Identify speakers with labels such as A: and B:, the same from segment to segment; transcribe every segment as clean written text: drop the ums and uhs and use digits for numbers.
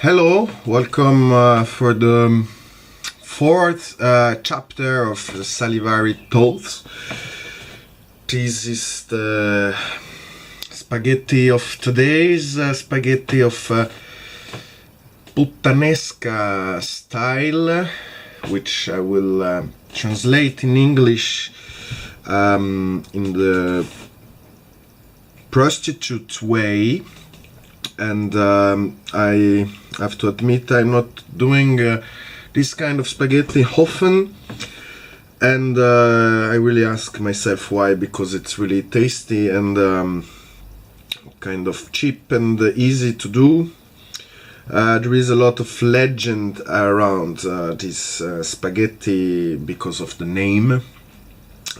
A: Hello, welcome for the fourth chapter of the Salivari Thoughts. This is the spaghetti of today's spaghetti of puttanesca style, which I will translate in English in the prostitute way. And I have to admit I'm not doing this kind of spaghetti often, and I really ask myself why, because it's really tasty and kind of cheap and easy to do. There is a lot of legend around this spaghetti because of the name,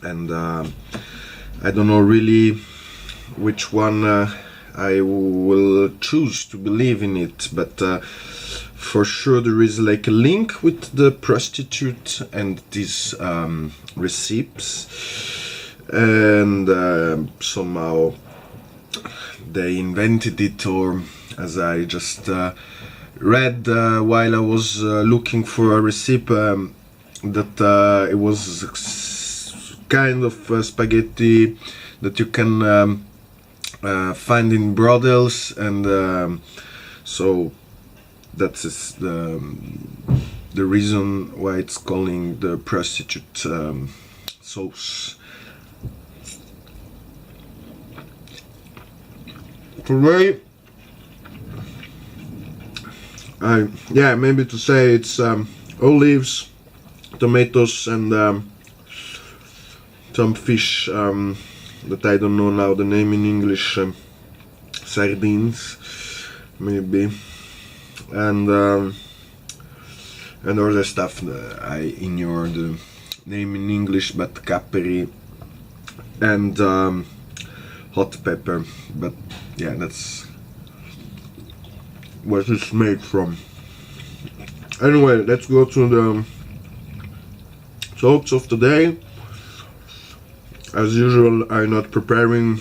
A: and I don't know really which one I will choose to believe in it, but for sure there is like a link with the prostitute and these recipes, and somehow they invented it, or as I just read while I was looking for a recipe, that it was kind of spaghetti that you can find in brothels, and so that is the reason why it's calling the prostitute sauce. Today, maybe to say it's olives, tomatoes, and some fish that I don't know now the name in English, sardines maybe, and other stuff I ignore the name in English, but capri and hot pepper, but yeah, that's what it's made from. Anyway, let's go to the thoughts of today. As usual, I'm not preparing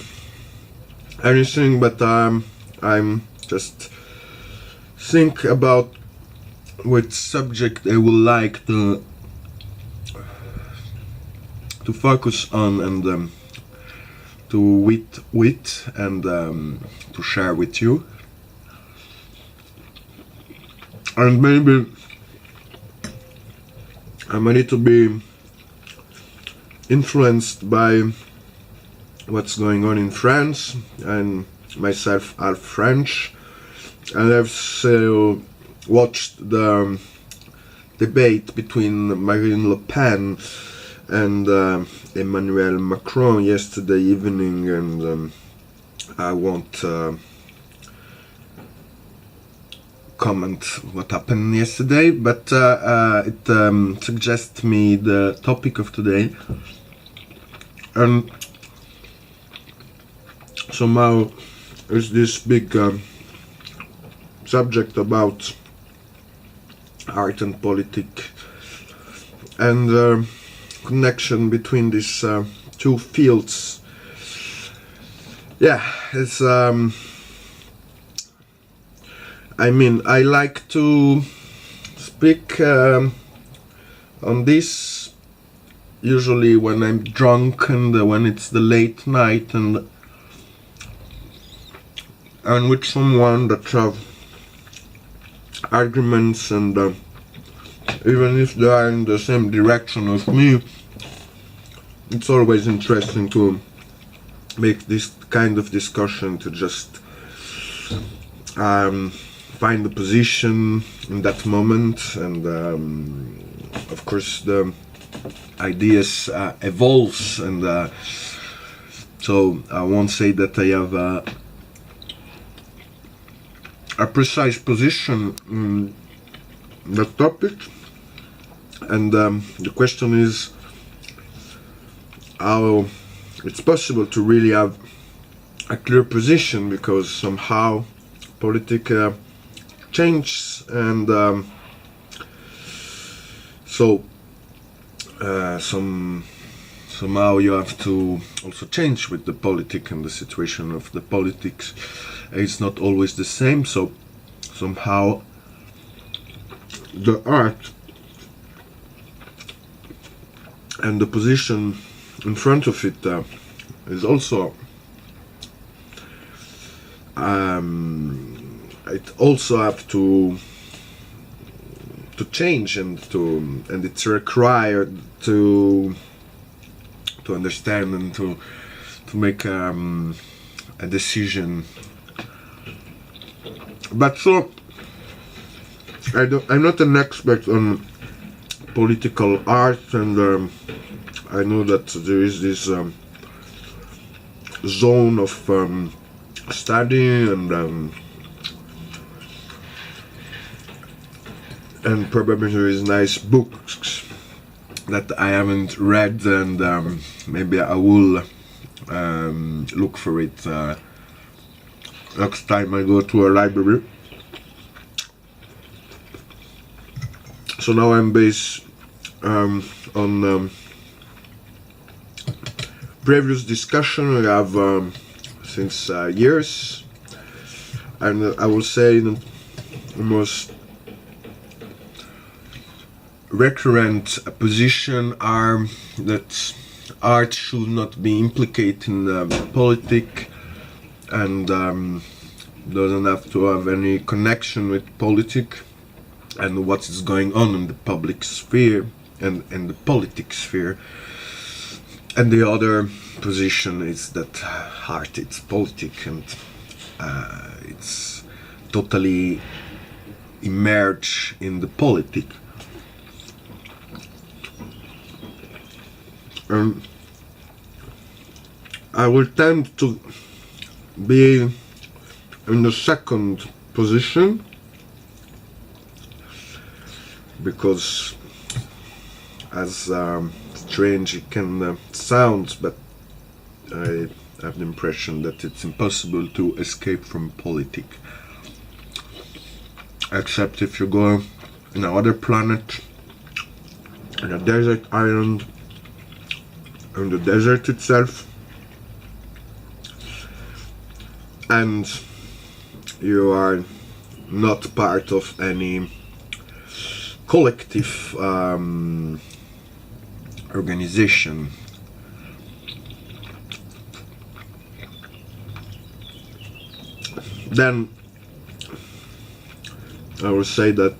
A: anything, but I'm just think about which subject I would like to focus on, and to with and to share with you. And maybe I'm a little bit influenced by what's going on in France, and myself are French, and I've watched the debate between Marine Le Pen and Emmanuel Macron yesterday evening, and I won't comment what happened yesterday, but it suggests me the topic of today, and somehow is this big subject about art and politics, and connection between these two fields. Yeah, it's I mean, I like to speak on this usually when I'm drunk, and when it's the late night, and with someone that have arguments, and even if they are in the same direction of me, it's always interesting to make this kind of discussion, to just find the position in that moment, and of course the ideas evolves, and so I won't say that I have a precise position in that topic, and the question is how it's possible to really have a clear position, because somehow politics changes, and so somehow you have to also change with the politics, and the situation of the politics is not always the same, so somehow the art and the position in front of it is also it also have to change, and it's required to understand and to make a decision. But so I'm not an expert on political art, and I know that there is this zone of study, and probably there is nice books that I haven't read, and maybe I will look for it next time I go to a library. So now I'm based on previous discussion we have since years, and I will say the most recurrent position are that art should not be implicated in politics, and doesn't have to have any connection with politics and what is going on in the public sphere and in the politics sphere. And the other position is that art it's politics, and it's totally immersed in the politics. I will tend to be in the second position, because as strange it can sound, but I have the impression that it's impossible to escape from politics, except if you go in another planet, in a desert island, in the desert itself, and you are not part of any collective organization. Then I will say that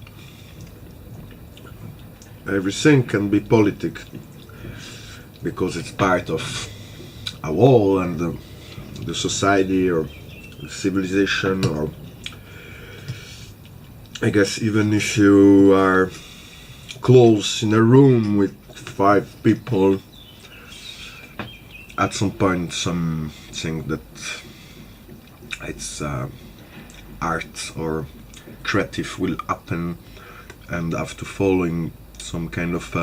A: everything can be politics, because it's part of a whole, and the society or the civilization, or I guess even if you are close in a room with 5 people, at some point some think that it's art or creative will happen, and after following some kind of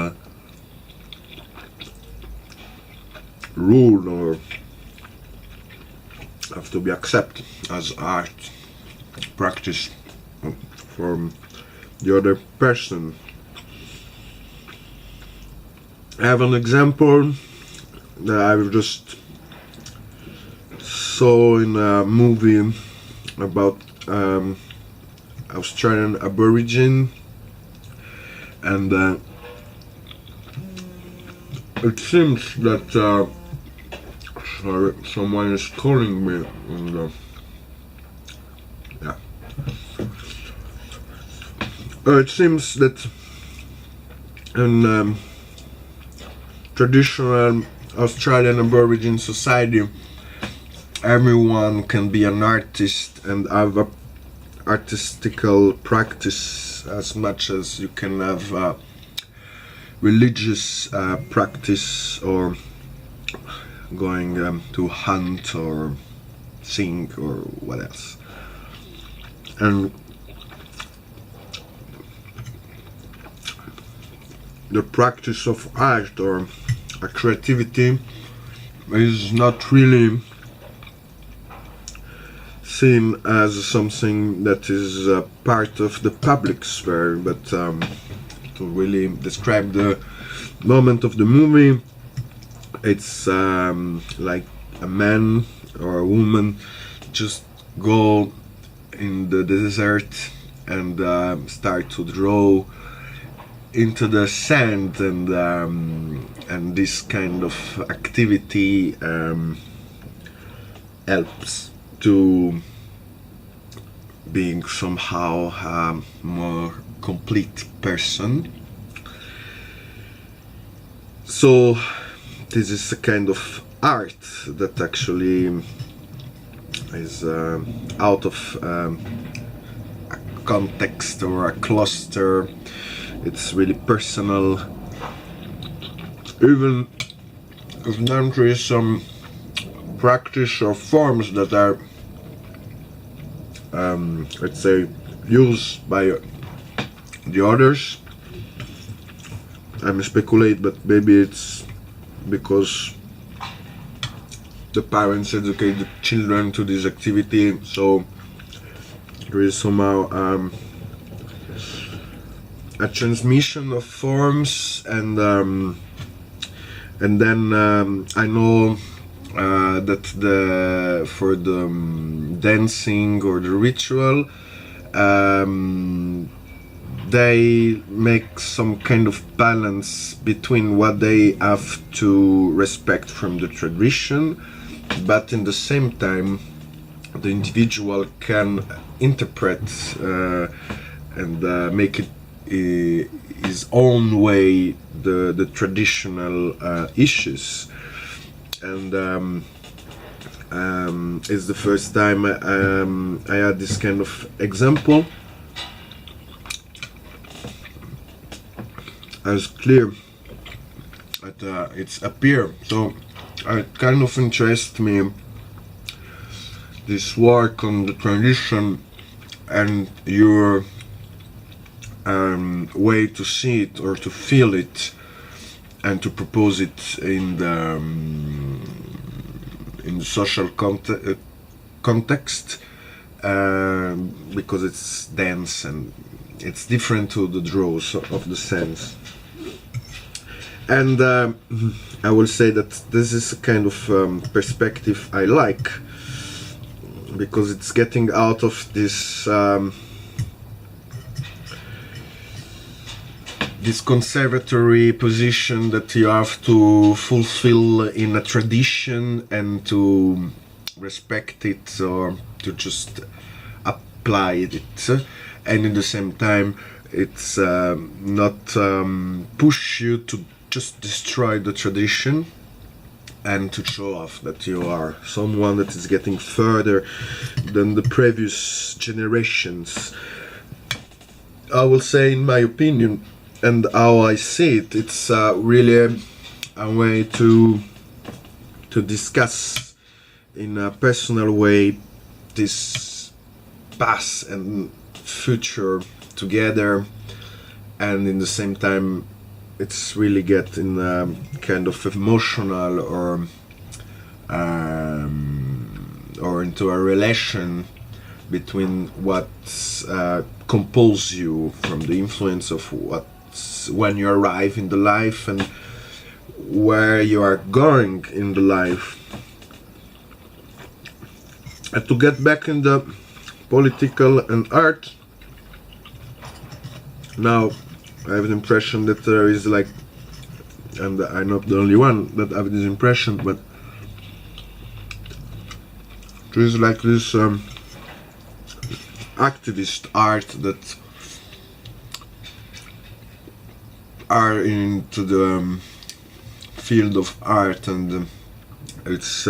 A: rule, or have to be accepted as art practice from the other person. I have an example that I just saw in a movie about Australian Aborigine, and it seems that sorry, someone is calling me, and yeah. It seems that in traditional Australian Aborigine society, everyone can be an artist and have a artistical practice as much as you can have religious practice, or going to hunt or sing or what else. And the practice of art or a creativity is not really seen as something that is part of the public sphere, but to really describe the moment of the movie, it's like a man or a woman just go in the desert and start to draw into the sand, and this kind of activity helps to being somehow a more complete person. So this is a kind of art that actually is out of a context or a cluster. It's really personal, even if there is some practice or forms that are let's say used by the others. I speculate, but maybe it's because the parents educate the children to this activity, so there is somehow a transmission of forms, and then I know that for the dancing or the ritual, they make some kind of balance between what they have to respect from the tradition, but in the same time the individual can interpret and make it his own way the traditional issues. And it's the first time I had this kind of example as clear that it's appear. So it kind of interests me, this work on the tradition and your way to see it or to feel it, and to propose it in the social context, because it's dance and it's different to the draws of the sense. And I will say that this is a kind of perspective I like, because it's getting out of this this conservatory position that you have to fulfill in a tradition and to respect it or to just apply it, and in the same time it's not push you to just destroy the tradition and to show off that you are someone that is getting further than the previous generations. I will say, in my opinion and how I see it, it's really a way to discuss in a personal way this past and future together, and in the same time it's really getting kind of emotional or into a relation between what compels you from the influence of when you arrive in the life and where you are going in the life. And to get back in the political and art, now I have the impression that there is like, and I'm not the only one that have this impression, but there is like this activist art that are into the field of art, and it's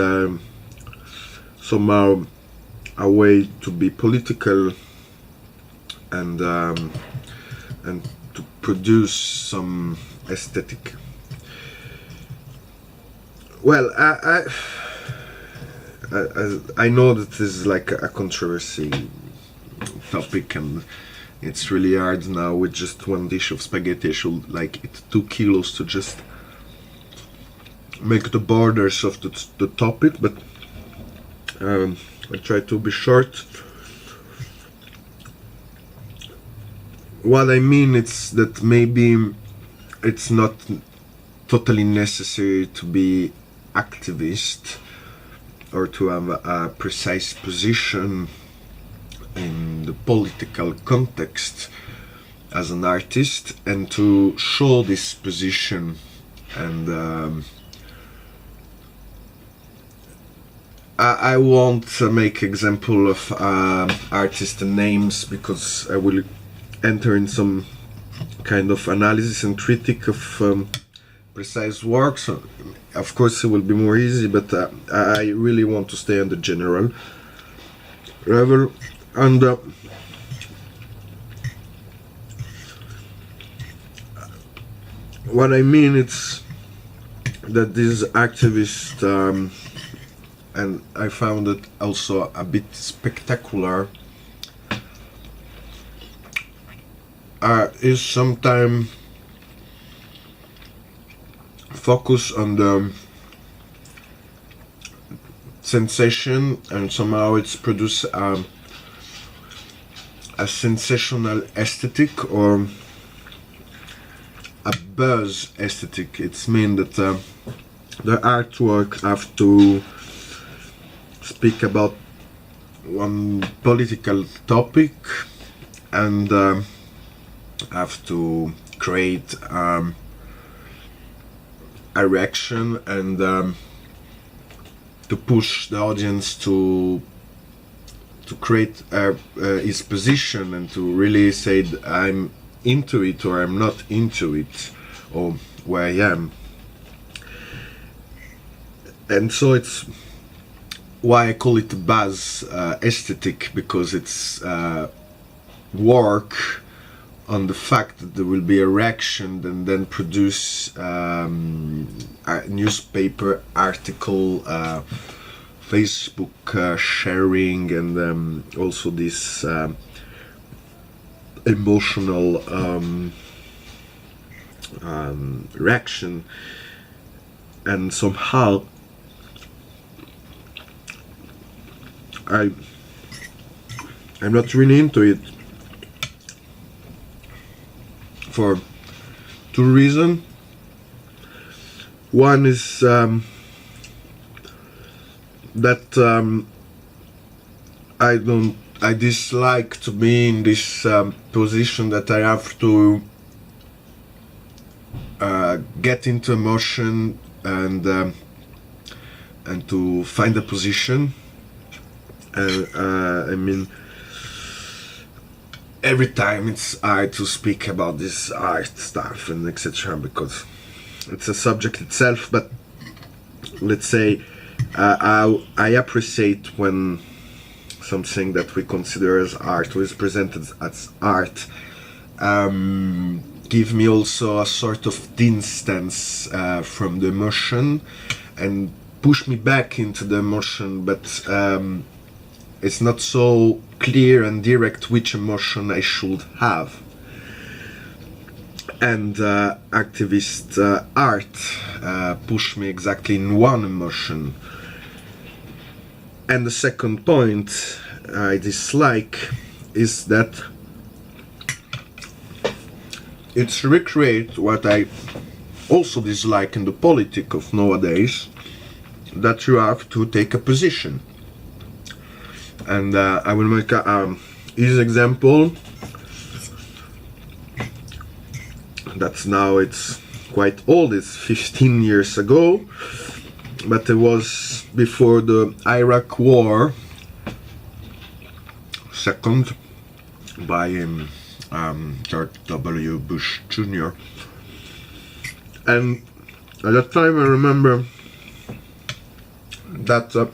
A: somehow a way to be political and to produce some aesthetic. Well, I know that this is like a controversy topic, and it's really hard now with just one dish of spaghetti. I should like eat 2 kilos to just make the borders of the topic, but I try to be short. What I mean is that maybe it's not totally necessary to be activist or to have a precise position in the political context as an artist and to show this position. And I won't make example of artist names because I will enter in some kind of analysis and critique of precise works. Of course it will be more easy, but I really want to stay on the general level. And what I mean is that these activists, and I found it also a bit spectacular, is sometimes focus on the sensation, and somehow it's produce a sensational aesthetic or a buzz aesthetic. It's mean that the artwork have to speak about one political topic and have to create a reaction and to push the audience to create his position and to really say I'm into it or I'm not into it, or where I am. And so it's why I call it buzz aesthetic, because it's work on the fact that there will be a reaction and then produce a newspaper article, Facebook sharing, and also this emotional reaction. And somehow I'm not really into it for two reasons. One is that I dislike to be in this position that I have to get into emotion and to find a position. I mean, every time it's hard to speak about this art stuff and etc. because it's a subject itself. But let's say I appreciate when something that we consider as art or is presented as art give me also a sort of distance from the emotion and push me back into the emotion, but it's not so clear and direct which emotion I should have. And activist art push me exactly in one emotion. And the second point I dislike is that it's recreate what I also dislike in the politics of nowadays, that you have to take a position. And I will make a easy example. That's now it's quite old, it's 15 years ago, but it was before the Iraq War, second by George W. Bush Jr. And at that time I remember that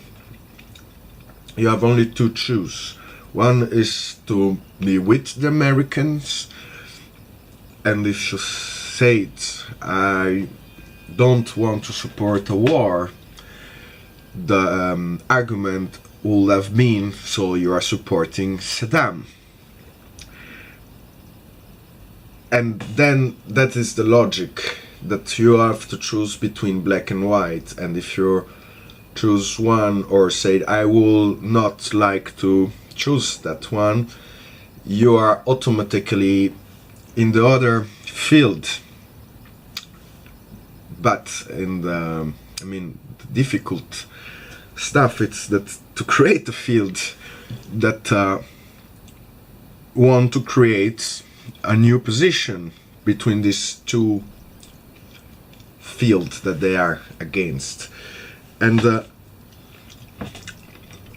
A: you have only two choices. One is to be with the Americans, and if you say it, I don't want to support a war, the argument would have been, so you are supporting Saddam. And then that is the logic, that you have to choose between black and white, and if you choose one or say I will not like to choose that one, you are automatically in the other field. But in the, the difficult stuff, it's that to create a field that want to create a new position between these two fields that they are against. And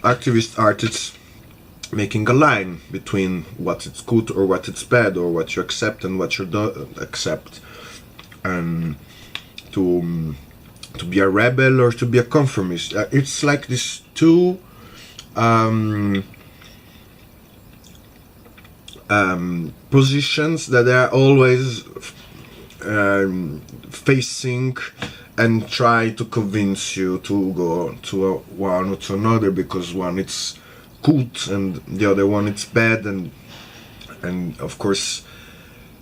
A: activist artists making a line between what it's good or what it's bad, or what you accept and what you don't accept, and to be a rebel or to be a conformist. It's like these two positions that are always facing and try to convince you to go to one or to another, because one it's good and the other one it's bad, and of course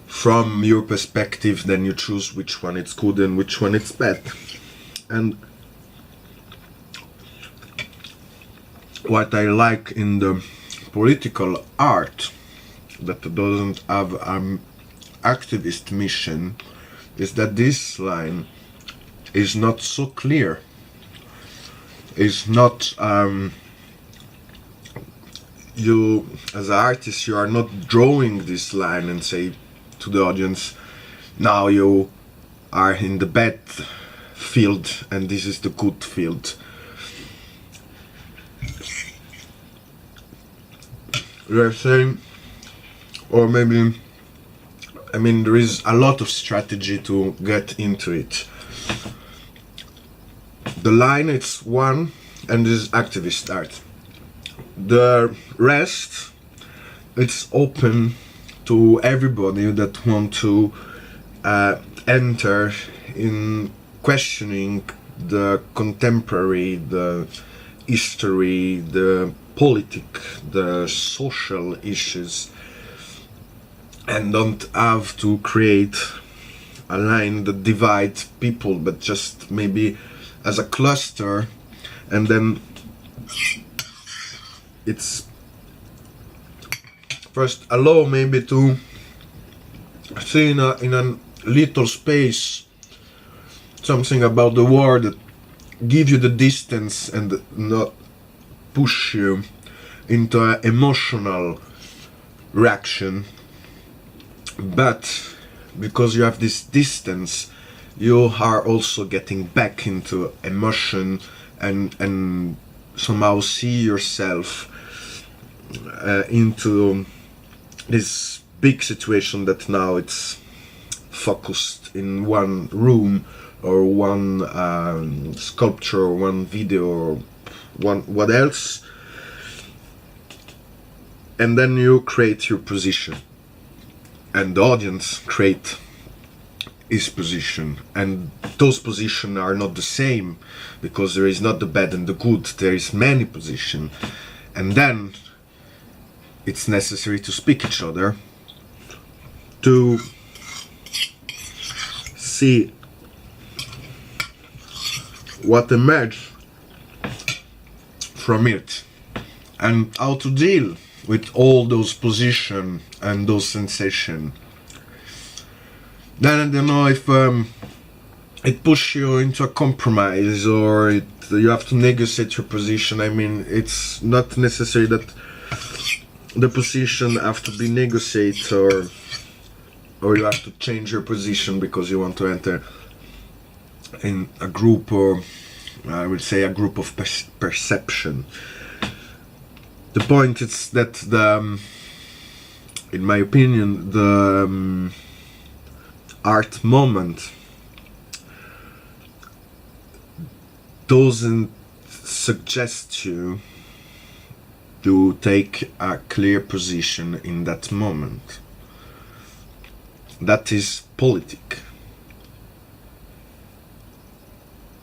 A: from your perspective then you choose which one it's good and which one it's bad. And what I like in the political art that doesn't have an activist mission is that this line is not so clear. It's not you as an artist, you are not drawing this line and say to the audience, now you are in the bad field and this is the good field. You're saying, or maybe, I mean, there is a lot of strategy to get into it. The line it's one, and this is activist art. The rest, it's open to everybody that want to enter in questioning the contemporary, the history, the the social issues, and don't have to create a line that divides people, but just maybe as a cluster, and then it's first allow maybe to see in a little space something about the world that give you the distance and not push you into an emotional reaction. But because you have this distance, you are also getting back into emotion and somehow see yourself into this big situation that now it's focused in one room or one sculpture or one video or one what else, and then you create your position and the audience create his position, and those positions are not the same because there is not the bad and the good, there is many positions, and then it's necessary to speak each other to see what emerges from it and how to deal with all those positions and those sensations. Then I don't know if it pushes you into a compromise or you have to negotiate your position. I mean, it's not necessary that the position have to be negotiated or you have to change your position because you want to enter in a group, or I would say a group of perception. The point is that in my opinion, the art moment doesn't suggest you to take a clear position in that moment. That is politic.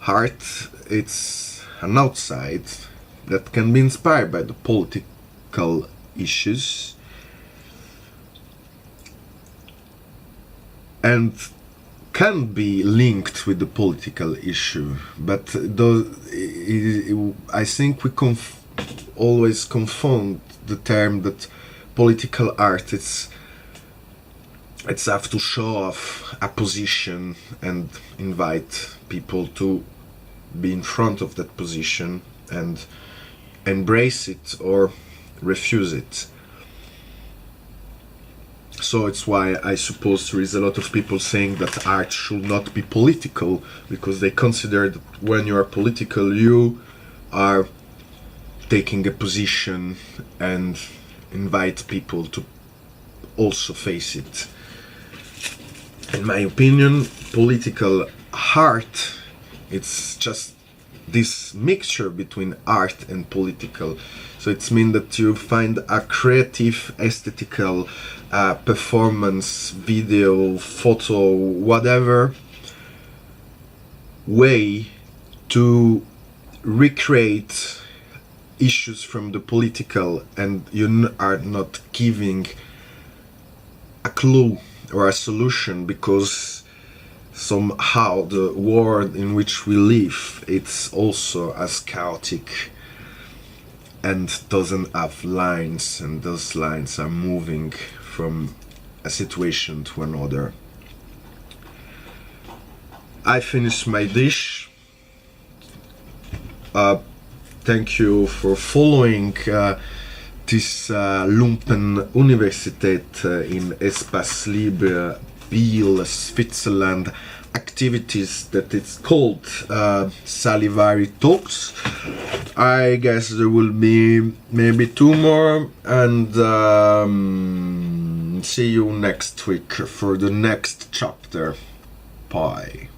A: Art, it's an outside that can be inspired by the political issues and can be linked with the political issue, but I think we always confound the term that political art it's have to show off a position and invite people to be in front of that position and embrace it or refuse it. So it's why I suppose there is a lot of people saying that art should not be political, because they consider that when you are political, you are taking a position and invite people to also face it. In my opinion, political art, it's just this mixture between art and political. So it's mean that you find a creative, aesthetical performance, video, photo, whatever way to recreate issues from the political, and you are not giving a clue or a solution, because somehow the world in which we live, it's also as chaotic and doesn't have lines, and those lines are moving from a situation to another. I finished my dish. Thank you for following this Lumpen Universität in espace, libre, Biel, Switzerland activities that it's called Salivari Thoughts. I guess there will be maybe 2 more, and see you next week for the next chapter. Bye.